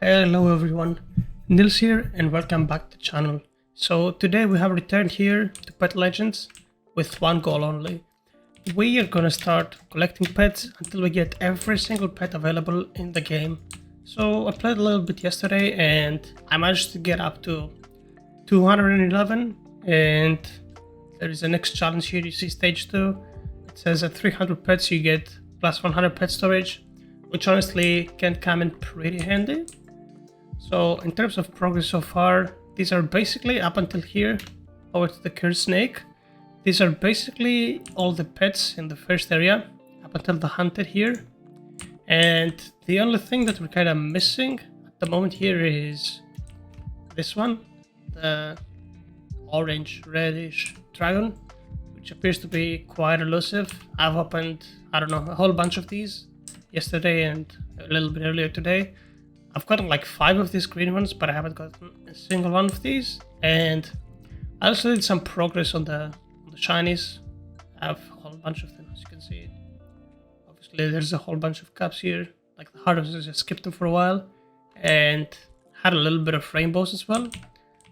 Hello everyone, Nils here and welcome back to the channel. So today we have returned here to Pet Legends with one goal only. We are gonna start collecting pets until we get every single pet available in the game. So I played a little bit yesterday and I managed to get up to 211, and there is a next challenge here. You see stage 2. It says at 300 pets you get plus 100 pet storage, which honestly can come in pretty handy. So in terms of progress so far, these are basically up until here, over to the Kirstra Snake. These are basically all the pets in the first area, up until the hunter here. And the only thing that we're kind of missing at the moment here is this one, the orange reddish dragon, which appears to be quite elusive. I've opened, I don't know, a whole bunch of these yesterday and a little bit earlier today. I've gotten like 5 of these green ones, but I haven't gotten a single one of these. And I also did some progress on the shinies. I have a whole bunch of them, as you can see. Obviously there's a whole bunch of cups here, like the hard ones. I skipped them for a while and had a little bit of rainbows as well,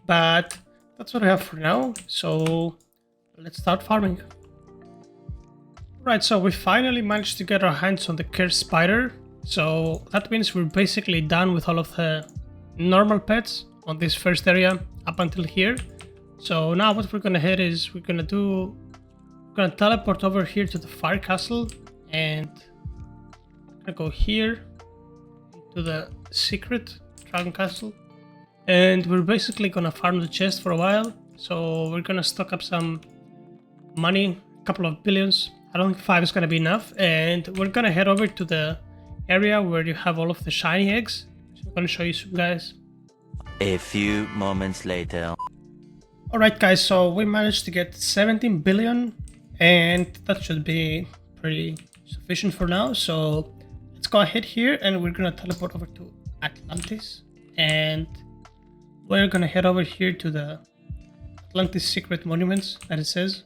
but that's what I have for now. So let's start farming. Right, so we finally managed to get our hands on the cursed spider. So that means we're basically done with all of the normal pets on this first area up until here. So now what we're gonna hit is we're gonna teleport over here to the fire castle, and we're gonna go here to the secret dragon castle, and we're basically gonna farm the chest for a while. So we're gonna stock up some money, a couple of billions. I don't think 5 is gonna be enough, and we're gonna head over to the area where you have all of the shiny eggs. So I'm gonna show you some, guys. A few moments later. Alright guys, so we managed to get 17 billion, and that should be pretty sufficient for now. So let's go ahead here and we're gonna teleport over to Atlantis, and we're gonna head over here to the Atlantis secret monuments that it says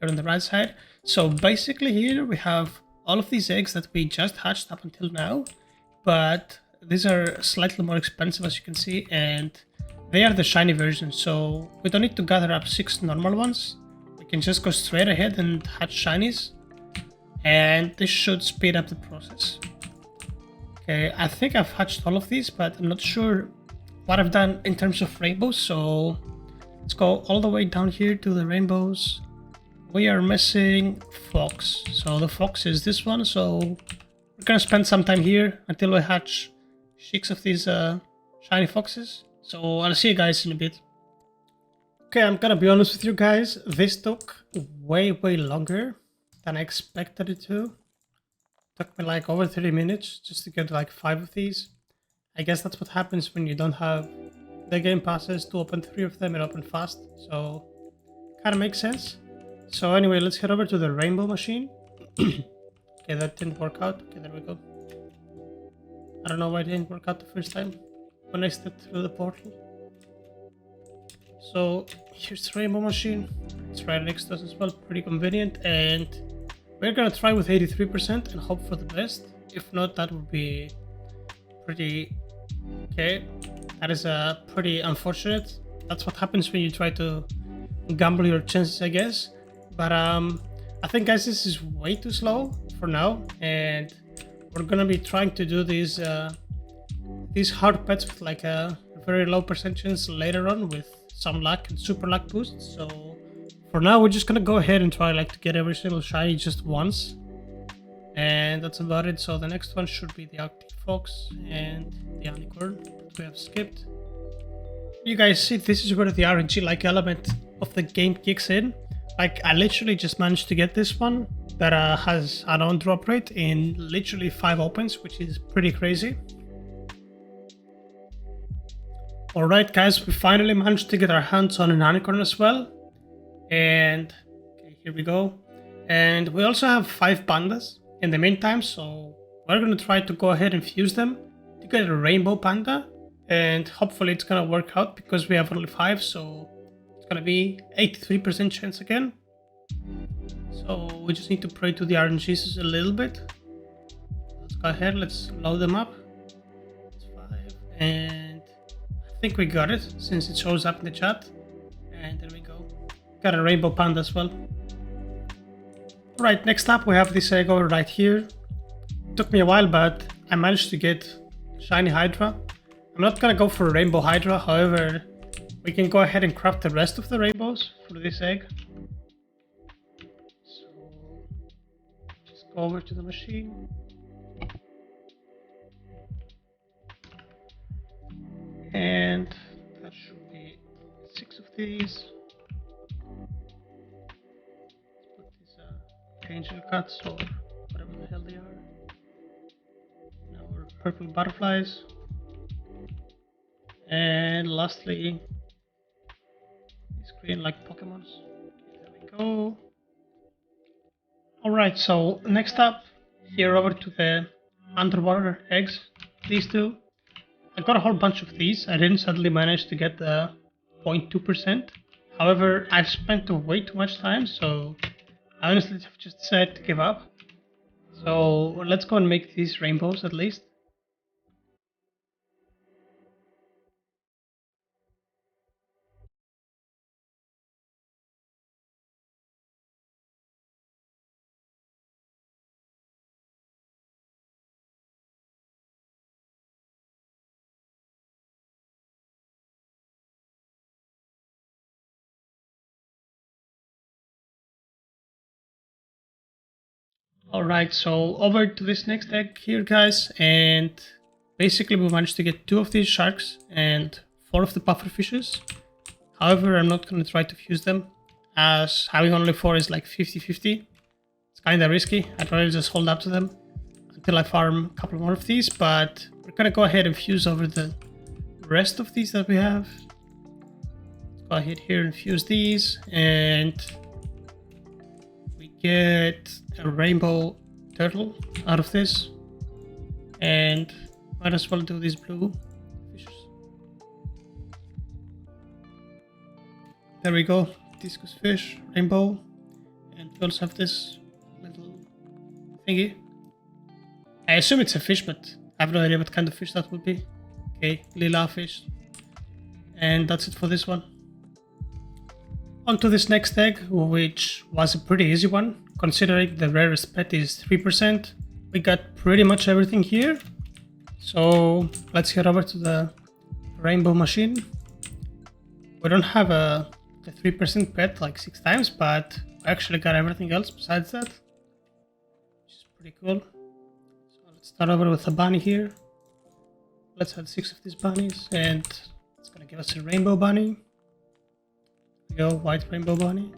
here on the right side. So basically here we have all of these eggs that we just hatched up until now, but these are slightly more expensive, as you can see, and they are the shiny version. So we don't need to gather up 6 normal ones. We can just go straight ahead and hatch shinies, and this should speed up the process. Okay, I think I've hatched all of these, but I'm not sure what I've done in terms of rainbows. So let's go all the way down here to the rainbows. We are missing fox. So the fox is this one. So we're gonna spend some time here until we hatch 6 of these shiny foxes. So I'll see you guys in a bit. Okay, I'm gonna be honest with you guys. This took way longer than I expected it to. Took me like over 30 minutes just to get like 5 of these. I guess that's what happens when you don't have the game passes to open 3 of them and open fast. So kind of makes sense. So anyway, let's head over to the rainbow machine. Okay, that didn't work out. Okay, there we go. I don't know why it didn't work out the first time when I stepped through the portal. So here's the rainbow machine. It's right next to us as well, pretty convenient. And we're gonna try with 83% and hope for the best. If not, that would be pretty... Okay, that is pretty unfortunate. That's what happens when you try to gamble your chances, I guess. But I think, guys, this is way too slow for now, and we're gonna be trying to do these hard pets with like a very low percentage later on with some luck and super luck boosts. So for now we're just gonna go ahead and try like to get every single shiny just once, and that's about it. So the next one should be the Arctic Fox and the unicorn that we have skipped. You guys see, this is where the RNG like element of the game kicks in. Like, I literally just managed to get this one that has an on drop rate in literally 5 opens, which is pretty crazy. Alright guys, we finally managed to get our hands on an unicorn as well. And okay, here we go. And we also have 5 pandas in the meantime, so we're gonna try to go ahead and fuse them to get a rainbow panda. And hopefully it's gonna work out because we have only 5, so it's gonna be 83% chance again. So we just need to pray to the RNGs a little bit. Let's go ahead, let's load them up. It's 5, And I think we got it since it shows up in the chat. And there we go. Got a rainbow panda as well. Right, next up we have this egg over right here. Took me a while, but I managed to get shiny Hydra. I'm not gonna go for a rainbow Hydra, however, we can go ahead and craft the rest of the rainbows for this egg. So, just go over to the machine. And that should be 6 of these. Put these angel cuts or whatever the hell they are. Now we're purple butterflies. And lastly, these green like Pokemons. There we go. Alright, so next up, here over to the underwater eggs. These two. I got a whole bunch of these. I didn't suddenly manage to get the 0.2%. However, I've spent way too much time, so I honestly have just decided to give up. So let's go and make these rainbows at least. Alright, so over to this next egg here, guys, and basically we managed to get 2 of these sharks and 4 of the puffer fishes. However, I'm not going to try to fuse them, as having only 4 is like 50-50. It's kinda risky. I'd rather just hold up to them until I farm a couple more of these, but we're gonna go ahead and fuse over the rest of these that we have. Let's go ahead here and fuse these, and we get a rainbow turtle out of this, and might as well do these blue fishes. There we go, discus fish, rainbow, and we also have this little thingy. I assume it's a fish, but I have no idea what kind of fish that would be. Okay, lila fish. And that's it for this one. On to this next egg, which was a pretty easy one. Considering the rarest pet is 3%, we got pretty much everything here. So let's head over to the rainbow machine. We don't have the 3% pet like 6 times, but I actually got everything else besides that, which is pretty cool. So let's start over with a bunny here. Let's add 6 of these bunnies, and it's gonna give us a rainbow bunny. There we go, white rainbow bunny.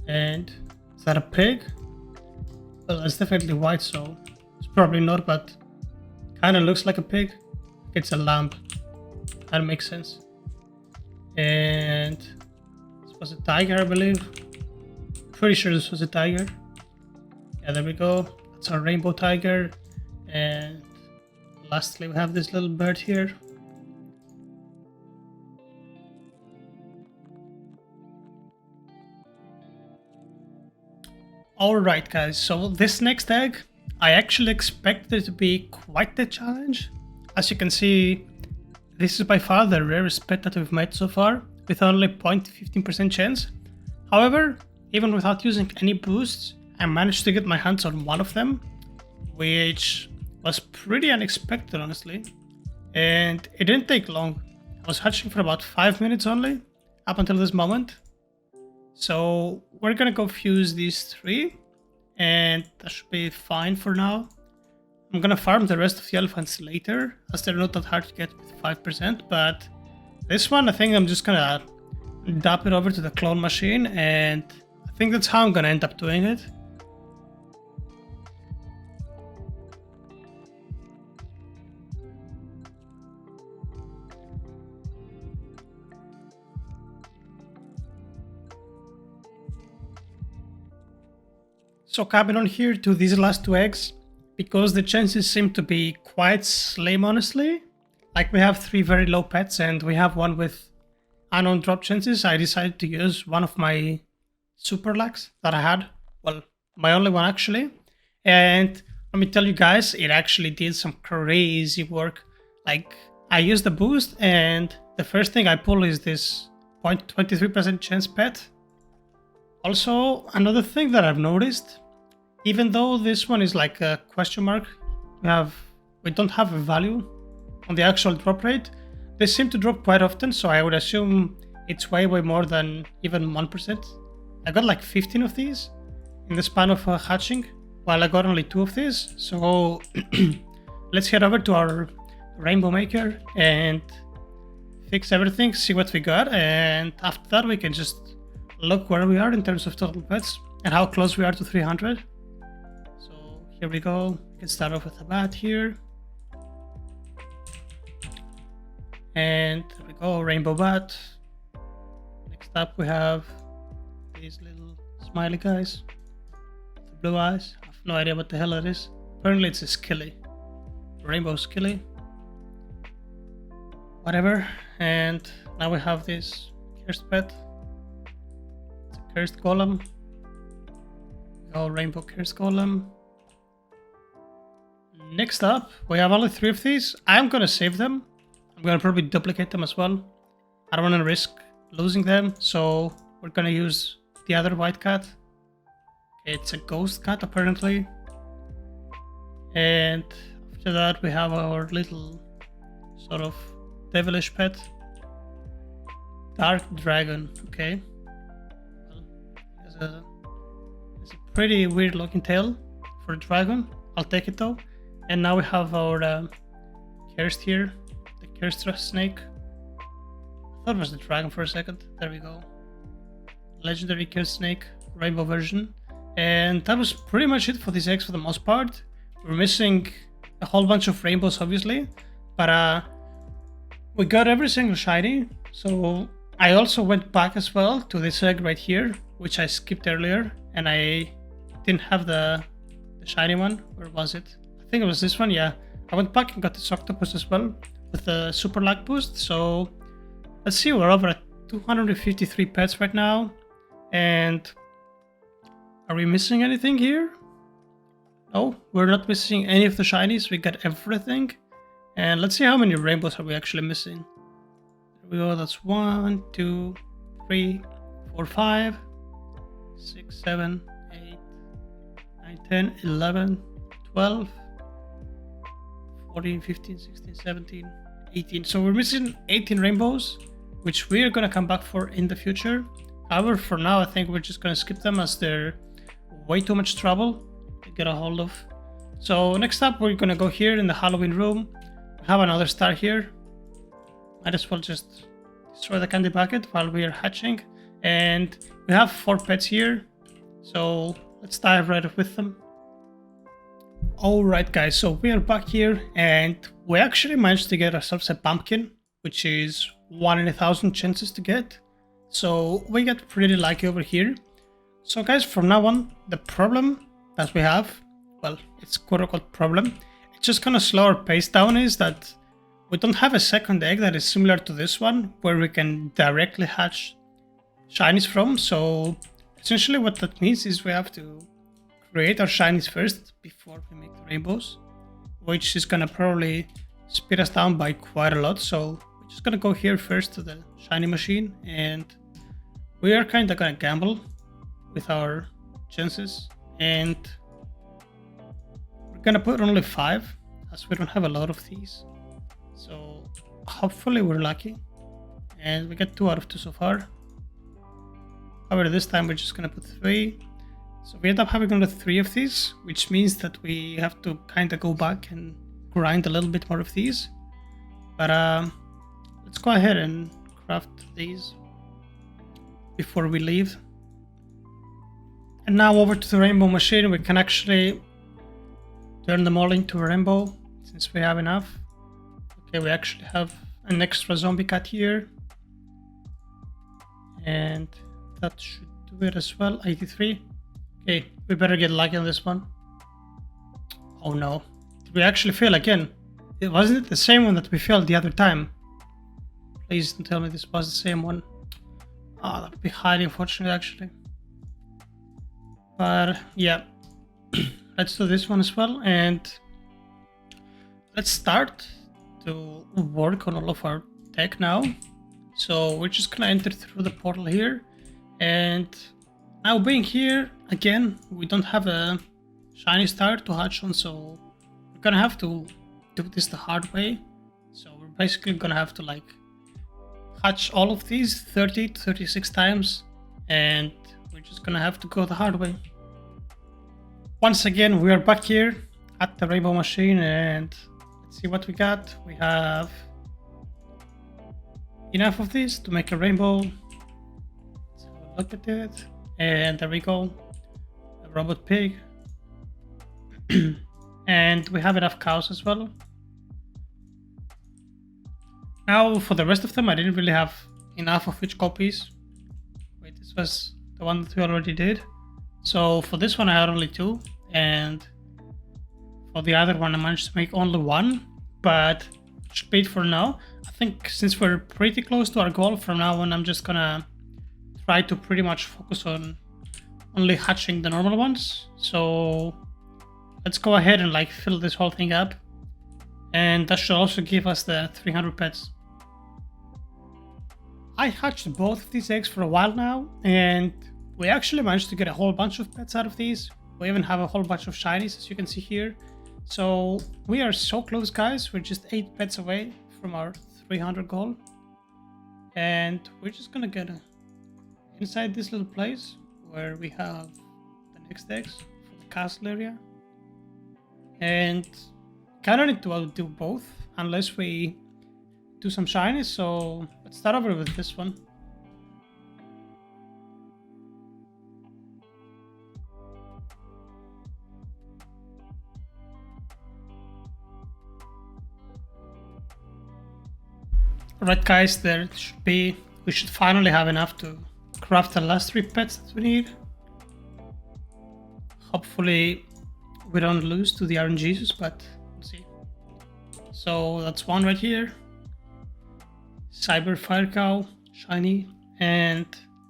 And is that a pig? Well, it's definitely white, so it's probably not, but kind of looks like a pig. It's a lamb. That makes sense. And this was a tiger, I believe. Pretty sure this was a tiger. Yeah, there we go. That's our rainbow tiger. And lastly, we have this little bird here. Alright guys, so this next egg, I actually expected it to be quite the challenge. As you can see, this is by far the rarest pet that we've made so far, with only 0.15% chance. However, even without using any boosts, I managed to get my hands on one of them, which was pretty unexpected honestly. And it didn't take long. I was hatching for about 5 minutes only, up until this moment. So we're gonna go fuse these 3, and that should be fine for now. I'm gonna farm the rest of the elephants later, as they're not that hard to get with 5%, but this one I think I'm just gonna dump it over to the clone machine, and I think that's how I'm gonna end up doing it. So coming on here to these last 2 eggs, because the chances seem to be quite slim honestly. Like we have 3 very low pets and we have one with unknown drop chances. I decided to use one of my super lucks that I had. Well, my only one actually. And let me tell you guys, it actually did some crazy work. Like, I use the boost, and the first thing I pull is this 0.23% chance pet. Also, another thing that I've noticed, even though this one is like a question mark, we don't have a value on the actual drop rate, they seem to drop quite often, so I would assume it's way more than even 1%. I got like 15 of these in the span of hatching, while I got only 2 of these. So let's head over to our rainbow maker and fix everything, see what we got, and after that we can just look where we are in terms of total pets and how close we are to 300. So here we go. We can start off with a bat here. And there we go, rainbow bat. Next up we have these little smiley guys with the blue eyes. I have no idea what the hell it is. Apparently it's a skilly. Rainbow skilly. Whatever. And now we have this cursed pet. It's a cursed golem. Oh, rainbow cursed golem. Next up, we have only 3 of these. I'm gonna save them. I'm gonna probably duplicate them as well. I don't wanna risk losing them, so we're gonna use the other white cat. It's a ghost cat apparently. And after that we have our little sort of devilish pet. Dark dragon, okay. There's a pretty weird looking tail for a dragon. I'll take it though. And now we have our Kirstra here, the Kirstra Snake. I thought it was the dragon for a second. There we go. Legendary Kirstra Snake, rainbow version. And that was pretty much it for these eggs for the most part. We're missing a whole bunch of rainbows obviously, but we got every single shiny. So I also went back as well to this egg right here, which I skipped earlier, and I didn't have the shiny one. Where was it? I think it was this one, yeah. I went back and got this octopus as well with the super luck boost. So let's see, we're over at 253 pets right now. And are we missing anything here? No, we're not missing any of the shinies. We got everything. And let's see how many rainbows are we actually missing. There we go, that's 1, 2, 3, 4, 5, 6, 7, 8, 9, 10, 11, 12, 14, 15, 16, 17, 18. So we're missing 18 rainbows, which we're gonna come back for in the future. However, for now, I think we're just gonna skip them as they're way too much trouble to get a hold of. So next up, we're gonna go here in the Halloween room. We have another star here. Might as well just destroy the candy bucket while we are hatching. And we have 4 pets here. So let's dive right with them. Alright guys, so we are back here and we actually managed to get ourselves a pumpkin, which is 1 in 1,000 chances to get. So we got pretty lucky over here. So guys, from now on, the problem that we have, well, it's quote-unquote problem, it's just gonna slow our pace down, is that we don't have a second egg that is similar to this one, where we can directly hatch shinies from. So essentially what that means is we have to create our shinies first before we make the rainbows, which is gonna probably speed us down by quite a lot. So we're just gonna go here first to the shiny machine, and we are kinda gonna gamble with our chances, and we're gonna put only 5 as we don't have a lot of these. So hopefully we're lucky, and we got 2 out of 2 so far. However, this time we're just gonna put 3. So we end up having only 3 of these, which means that we have to kind of go back and grind a little bit more of these. But let's go ahead and craft these before we leave. And now over to the rainbow machine. We can actually turn them all into a rainbow since we have enough. Okay, we actually have an extra zombie cat here. And that should do it as well, 83. Okay, we better get lucky on this one. Oh no, did we actually fail again? It wasn't it the same one that we failed the other time? Please don't tell me this was the same one. Oh, that would be highly unfortunate actually. But yeah, let's do this one as well, and let's start to work on all of our tech now. So we're just gonna enter through the portal here, and now being here again, we don't have a shiny star to hatch on, so we're gonna have to do this the hard way. So we're basically gonna have to like hatch all of these 30 to 36 times, and we're just gonna have to go the hard way. Once again, we are back here at the rainbow machine, and let's see what we got. We have enough of this to make a rainbow. Let's have a look at it. And there we go, a robot pig. And we have enough cows as well. Now for the rest of them, I didn't really have enough of each copies. Wait, this was the one that we already did. So for this one I had only 2, and for the other one I managed to make only 1, but it should be it for now. I think since we're pretty close to our goal, from now on I'm just gonna try to pretty much focus on only hatching the normal ones. So let's go ahead and like fill this whole thing up, and that should also give us the 300 pets. I hatched both of these eggs for a while now, and we actually managed to get a whole bunch of pets out of these. We even have a whole bunch of shinies, as you can see here. So we are so close, guys. We're just 8 pets away from our 300 goal, and we're just gonna get inside this little place where we have the next eggs for the castle area, and kind of need to do both unless we do some shinies. So let's start over with this one. Alright guys, there should be, we should finally have enough to craft the last 3 pets that we need. Hopefully we don't lose to the RNGs, but we'll see. So that's one right here. Cyber Fire Cow, shiny, and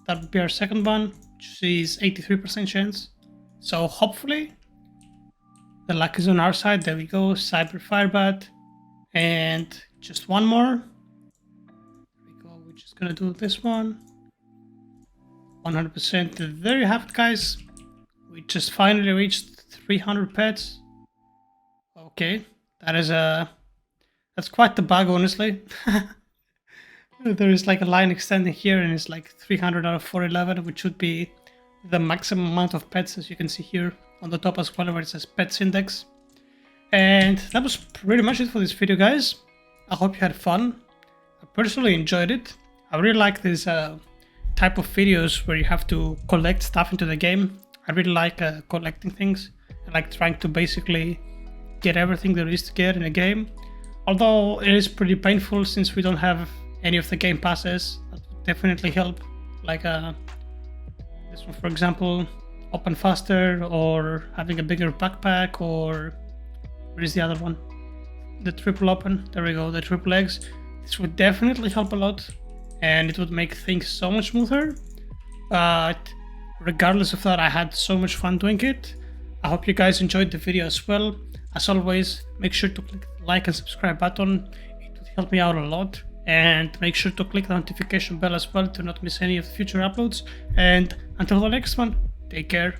that would be our second one, which is 83% chance. So hopefully the luck is on our side. There we go, Cyber Firebat, and just one more. We're just gonna do this one. 100%. There you have it, guys. We just finally reached 300 pets. Okay, that's quite the bug, honestly. There is like a line extending here, and it's like 300 out of 411, which would be the maximum amount of pets, as you can see here on the top as well, where it says pets index. And that was pretty much it for this video, guys. I hope you had fun. I personally enjoyed it. I really like this type of videos where you have to collect stuff into the game. I really like collecting things. I like trying to basically get everything there is to get in a game. Although it is pretty painful since we don't have any of the game passes. That would definitely help. Like this one, for example, open faster, or having a bigger backpack, or where is the other one? The triple open. There we go, the triple eggs. This would definitely help a lot, and it would make things so much smoother. But regardless of that, I had so much fun doing it. I hope you guys enjoyed the video as well. As always, make sure to click the like and subscribe button. It would help me out a lot. And make sure to click the notification bell as well to not miss any of the future uploads. And until the next one, take care.